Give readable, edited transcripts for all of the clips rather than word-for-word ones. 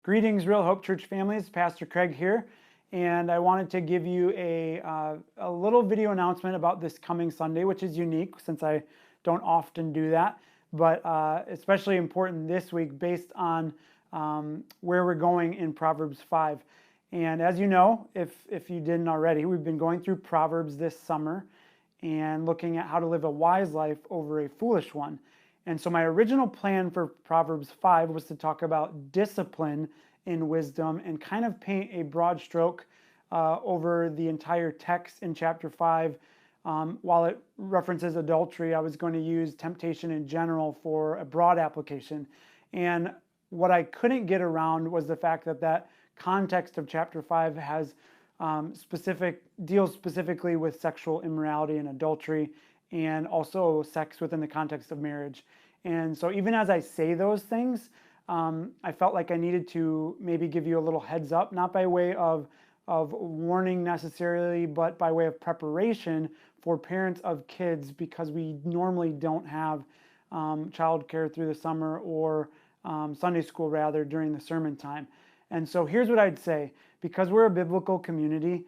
Greetings, Real Hope Church families. Pastor Craig here, and I wanted to give you a little video announcement about this coming Sunday, which is unique since I don't often do that, but especially important this week based on where we're going in Proverbs 5. And as you know, if you didn't already, we've been going through Proverbs this summer and looking at how to live a wise life over a foolish one. And so my original plan for Proverbs 5 was to talk about discipline in wisdom and kind of paint a broad stroke over the entire text in chapter 5. While it references adultery, I was going to use temptation in general for a broad application. And what I couldn't get around was the fact that that context of chapter 5 has deals specifically with sexual immorality and adultery, and also sex within the context of marriage. And so even as I say those things, I felt like I needed to maybe give you a little heads up, not by way of warning necessarily, but by way of preparation for parents of kids, because we normally don't have childcare through the summer or Sunday school rather during the sermon time. And so here's what I'd say. Because we're a biblical community,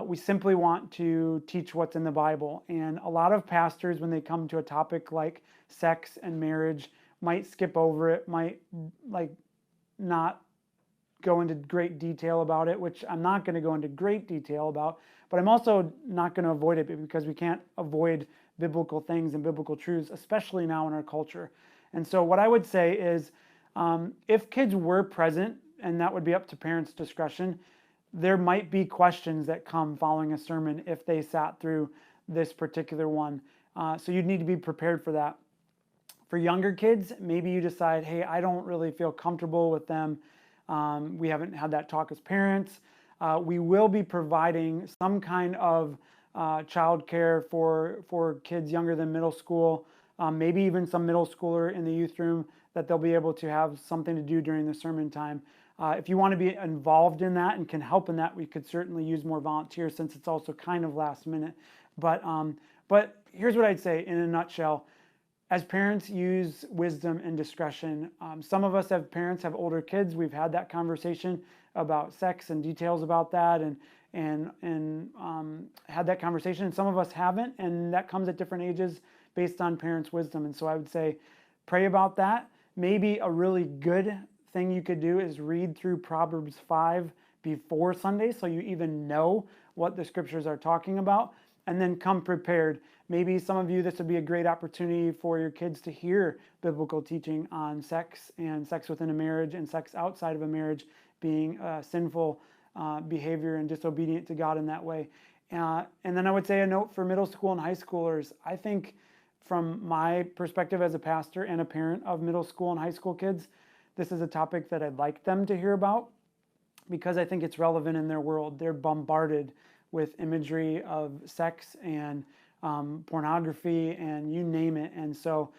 we simply want to teach what's in the Bible. And a lot of pastors, when they come to a topic like sex and marriage, might skip over it, might not go into great detail about it, which I'm not going to go into great detail about, but I'm also not going to avoid it because we can't avoid biblical things and biblical truths, especially now in our culture. And so what I would say is, if kids were present, and that would be up to parents' discretion, there might be questions that come following a sermon if they sat through this particular one. So you'd need to be prepared for that. For younger kids, maybe you decide, hey, I don't really feel comfortable with them. We haven't had that talk as parents. We will be providing some kind of childcare for kids younger than middle school, maybe even some middle schooler in the youth room that they'll be able to have something to do during the sermon time. If you want to be involved in that and can help in that, we could certainly use more volunteers since it's also kind of last minute. But here's what I'd say in a nutshell. As parents, use wisdom and discretion. Some of us parents have older kids. We've had that conversation about sex and details about that and had that conversation. And some of us haven't, and that comes at different ages based on parents' wisdom. And so I would say pray about that. Maybe a really good thing you could do is read through Proverbs 5 before Sunday so you even know what the scriptures are talking about, and then come prepared. Maybe some of you, this would be a great opportunity for your kids to hear biblical teaching on sex and sex within a marriage and sex outside of a marriage being sinful behavior and disobedient to God in that way. And then I would say a note for middle school and high schoolers. I think from my perspective as a pastor and a parent of middle school and high school kids, this is a topic that I'd like them to hear about because I think it's relevant in their world. They're bombarded with imagery of sex and pornography and you name it. And so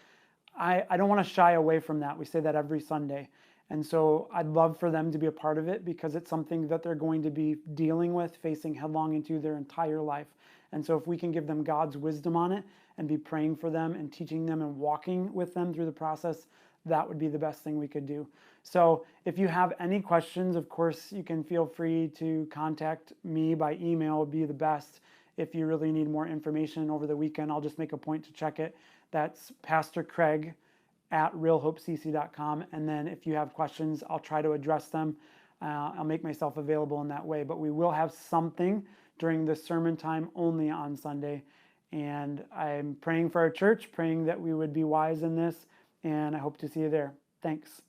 I don't want to shy away from that. We say that every Sunday. And so I'd love for them to be a part of it because it's something that they're going to be dealing with, facing headlong into their entire life. And so if we can give them God's wisdom on it and be praying for them and teaching them and walking with them through the process, that would be the best thing we could do. So if you have any questions, of course, you can feel free to contact me by email would be the best. If you really need more information over the weekend, I'll just make a point to check it. That's Pastor Craig at realhopecc.com. And then if you have questions, I'll try to address them. I'll make myself available in that way. But we will have something during the sermon time only on Sunday. And I'm praying for our church, praying that we would be wise in this. And I hope to see you there. Thanks.